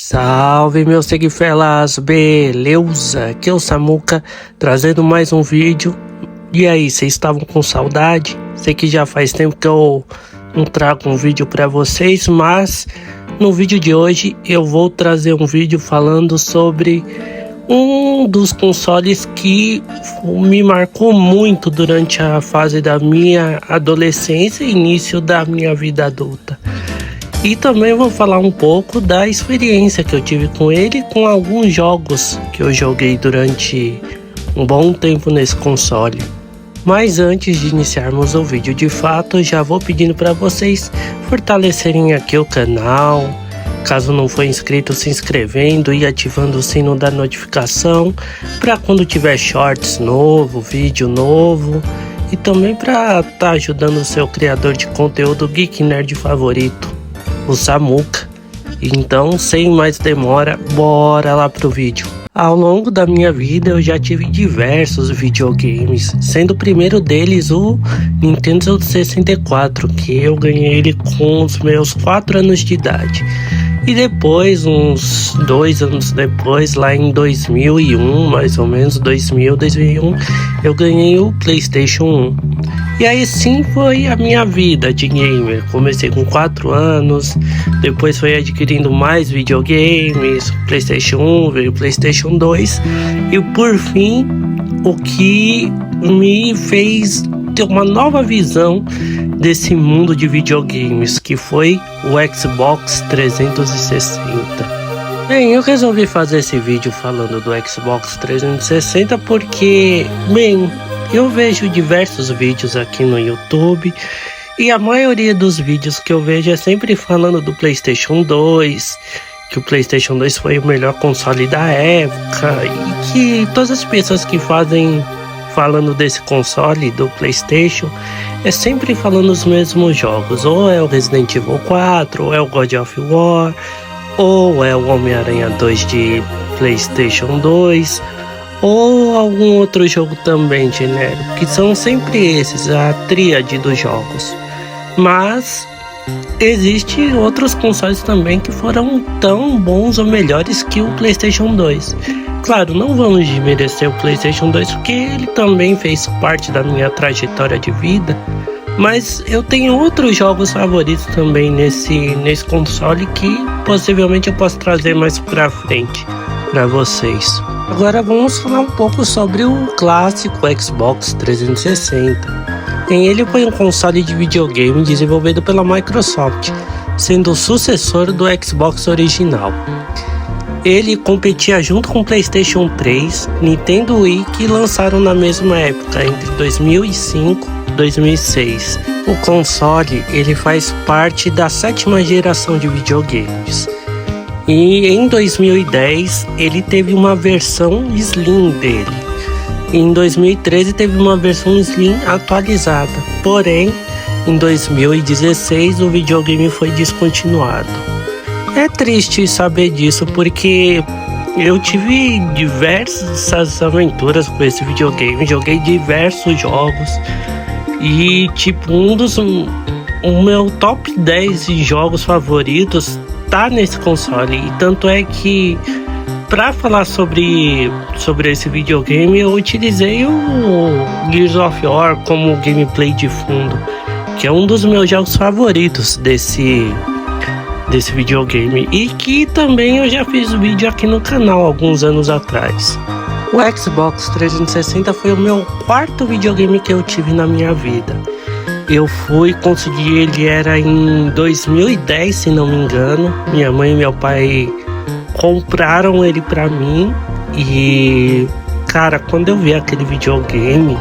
Salve meus seguifelas, beleza? Aqui é o Samuca trazendo mais um vídeo. E aí, vocês estavam com saudade? Sei que já faz tempo que eu não trago um vídeo pra vocês, mas no vídeo de hoje eu vou trazer um vídeo falando sobre um dos consoles que me marcou muito durante a fase da minha adolescência e início da minha vida adulta. E também vou falar um pouco da experiência que eu tive com ele, com alguns jogos que eu joguei durante um bom tempo nesse console. Mas antes de iniciarmos o vídeo de fato, já vou pedindo para vocês fortalecerem aqui o canal. Caso não for inscrito, se inscrevendo e ativando o sino da notificação para quando tiver shorts novo, vídeo novo. E também para estar ajudando o seu criador de conteúdo geek nerd favorito, o Samuca. Então, sem mais demora, bora lá pro vídeo. Ao longo da minha vida eu já tive diversos videogames, sendo o primeiro deles o Nintendo 64, que eu ganhei ele com os meus 4 anos de idade. E depois, uns 2 anos depois, lá em 2001, mais ou menos, 2001, eu ganhei o PlayStation 1. E aí sim foi a minha vida de gamer. Comecei com 4 anos, depois foi adquirindo mais videogames, PlayStation 1, veio o PlayStation 2. E por fim, o que me fez ter uma nova visão desse mundo de videogames, que foi o Xbox 360. Bem, eu resolvi fazer esse vídeo falando do Xbox 360 porque, bem, eu vejo diversos vídeos aqui no YouTube e a maioria dos vídeos que eu vejo é sempre falando do PlayStation 2, que o PlayStation 2 foi o melhor console da época e que todas as pessoas que fazem falando desse console do PlayStation é sempre falando os mesmos jogos, ou é o Resident Evil 4, ou é o God of War, ou é o Homem-Aranha 2 de PlayStation 2, ou algum outro jogo também genérico, que são sempre esses, a tríade dos jogos. Mas existem outros consoles também que foram tão bons ou melhores que o PlayStation 2. Claro, não vamos desmerecer o PlayStation 2 porque ele também fez parte da minha trajetória de vida, mas eu tenho outros jogos favoritos também nesse console que possivelmente eu posso trazer mais pra frente para vocês. Agora vamos falar um pouco sobre o clássico Xbox 360. Ele foi um console de videogame desenvolvido pela Microsoft, sendo o sucessor do Xbox original. Ele competia junto com o PlayStation 3, Nintendo Wii, que lançaram na mesma época, entre 2005 e 2006. O console ele faz parte da 7ª geração de videogames. E em 2010 ele teve uma versão Slim dele. E em 2013 teve uma versão Slim atualizada. Porém, em 2016 o videogame foi descontinuado. É triste saber disso porque eu tive diversas aventuras com esse videogame, joguei diversos jogos e tipo o meu top 10 de jogos favoritos tá nesse console. E tanto é que para falar sobre esse videogame eu utilizei o Gears of War como gameplay de fundo, que é um dos meus jogos favoritos desse videogame e que também eu já fiz vídeo aqui no canal alguns anos atrás. O Xbox 360 foi o meu 4º videogame que eu tive na minha vida. Eu consegui ele era em 2010, se não me engano. Minha mãe e meu pai compraram ele pra mim e, cara, quando eu vi aquele videogame,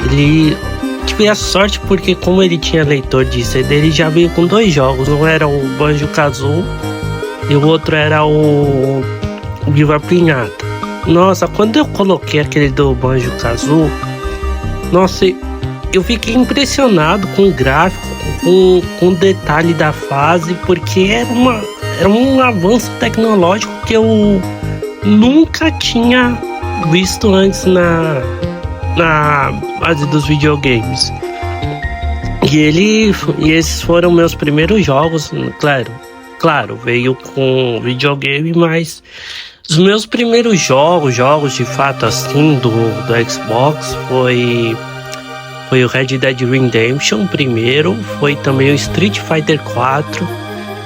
ele tive a sorte porque como ele tinha leitor de CD, ele já veio com 2 jogos. Um era o Banjo-Kazooie e o outro era o Viva Pinhata. Nossa, quando eu coloquei aquele do Banjo-Kazooie, nossa, eu fiquei impressionado com o gráfico, com o detalhe da fase, porque era um avanço tecnológico que eu nunca tinha visto antes na base dos videogames. E esses foram meus primeiros jogos, claro. claro, veio com videogame, mas os meus primeiros jogos de fato assim do Xbox foi o Red Dead Redemption primeiro, foi também o Street Fighter 4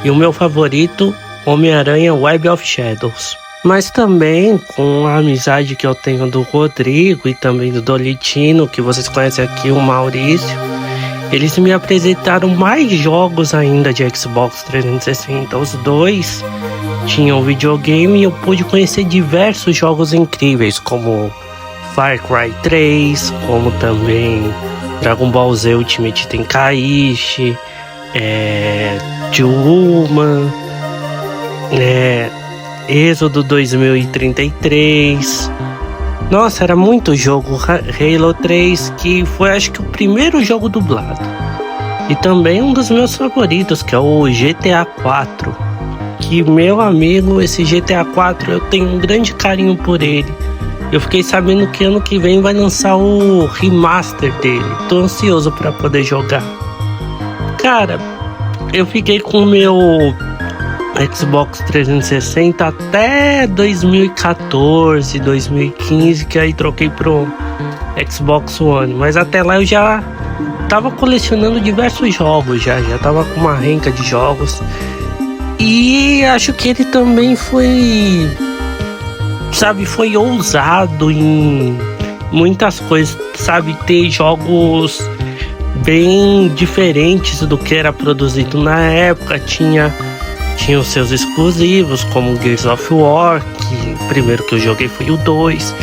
e o meu favorito, Homem-Aranha Web of Shadows. Mas também com a amizade que eu tenho do Rodrigo e também do Dolitino, que vocês conhecem aqui, o Maurício, eles me apresentaram mais jogos ainda de Xbox 360. Os dois tinham videogame e eu pude conhecer diversos jogos incríveis, como Far Cry 3, como também Dragon Ball Z Ultimate Tenkaichi, Human, Êxodo 2033. Nossa, era muito jogo. Halo 3, que foi acho que o primeiro jogo dublado. E também um dos meus favoritos, que é o GTA 4. Que, meu amigo, esse GTA 4 eu tenho um grande carinho por ele. Eu fiquei sabendo que ano que vem vai lançar o remaster dele. Tô ansioso para poder jogar. Cara, eu fiquei com o meu Xbox 360 até 2014, 2015, que aí troquei pro Xbox One. Mas até lá eu já tava colecionando diversos jogos, já tava com uma renca de jogos. E acho que ele também foi ousado em muitas coisas, ter jogos bem diferentes do que era produzido na época. Tinha os seus exclusivos, como Gears of War, que o primeiro que eu joguei foi o 2,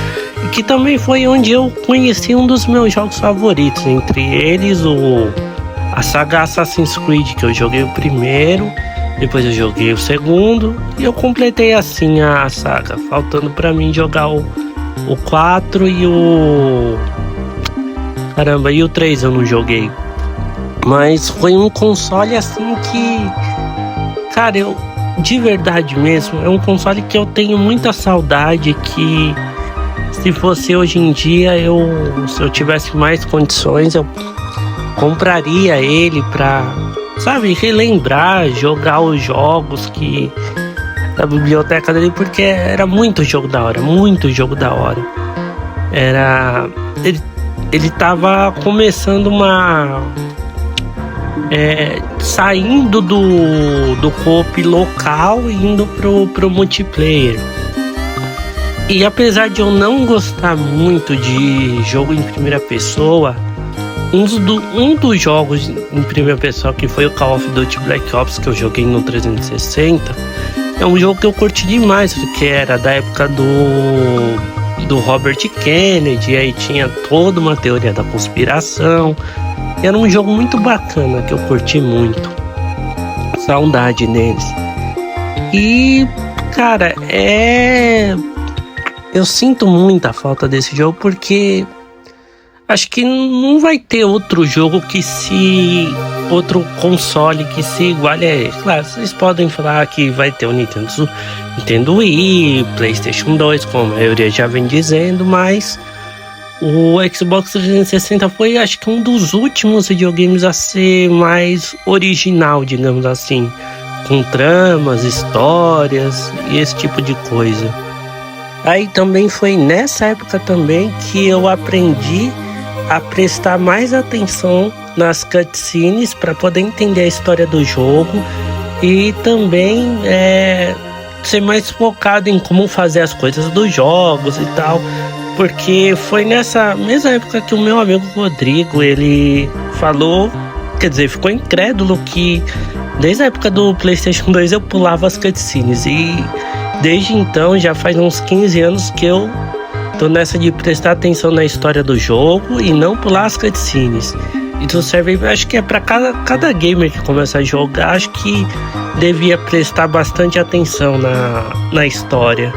e que também foi onde eu conheci um dos meus jogos favoritos, entre eles a saga Assassin's Creed, que eu joguei o primeiro, depois eu joguei o segundo, e eu completei assim a saga, faltando pra mim jogar o 4 e o 3 eu não joguei. Mas foi um console assim que, cara, eu de verdade mesmo, é um console que eu tenho muita saudade, que se fosse hoje em dia, se eu tivesse mais condições, eu compraria ele pra, relembrar, jogar os jogos da biblioteca dele, porque era muito jogo da hora, ele tava começando saindo do co-op local e indo pro multiplayer. E apesar de eu não gostar muito de jogo em primeira pessoa, um dos jogos em primeira pessoa, que foi o Call of Duty Black Ops, que eu joguei no 360, é um jogo que eu curti demais, que era da época do Robert Kennedy, aí tinha toda uma teoria da conspiração. Era um jogo muito bacana, que eu curti muito. Saudade neles. E, cara, eu sinto muita falta desse jogo, porque acho que não vai ter outro jogo outro console que se iguale a ele. Claro, vocês podem falar que vai ter o Nintendo Wii, PlayStation 2, como a maioria já vem dizendo, mas o Xbox 360 foi, acho que, um dos últimos videogames a ser mais original, digamos assim, com tramas, histórias e esse tipo de coisa. Aí também foi nessa época também que eu aprendi a prestar mais atenção nas cutscenes para poder entender a história do jogo e também ser mais focado em como fazer as coisas dos jogos e tal. Porque foi nessa mesma época que o meu amigo Rodrigo, ele falou, ficou incrédulo que desde a época do PlayStation 2 eu pulava as cutscenes. E desde então, já faz uns 15 anos que eu tô nessa de prestar atenção na história do jogo e não pular as cutscenes. Isso serve, acho que é para cada gamer que começa a jogar, acho que devia prestar bastante atenção na história.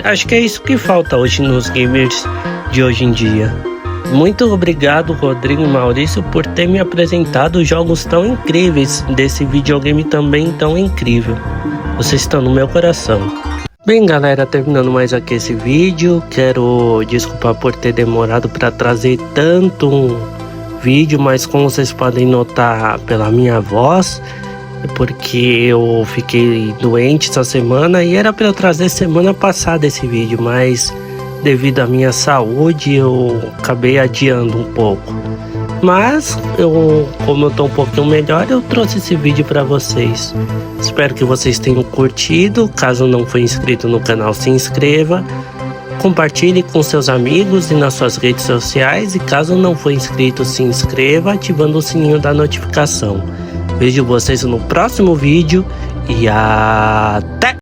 Acho que é isso que falta hoje nos gamers de hoje em dia. Muito obrigado, Rodrigo e Maurício, por ter me apresentado jogos tão incríveis desse videogame também tão incrível. Vocês estão no meu coração. Bem, galera, terminando mais aqui esse vídeo, quero desculpar por ter demorado para trazer tanto um vídeo, mas como vocês podem notar pela minha voz, porque eu fiquei doente essa semana e era para eu trazer semana passada esse vídeo, mas devido à minha saúde eu acabei adiando um pouco. Mas como eu tô um pouquinho melhor, eu trouxe esse vídeo para vocês. Espero que vocês tenham curtido. Caso não for inscrito no canal, se inscreva. Compartilhe com seus amigos e nas suas redes sociais. E caso não for inscrito, se inscreva ativando o sininho da notificação. Vejo vocês no próximo vídeo e até!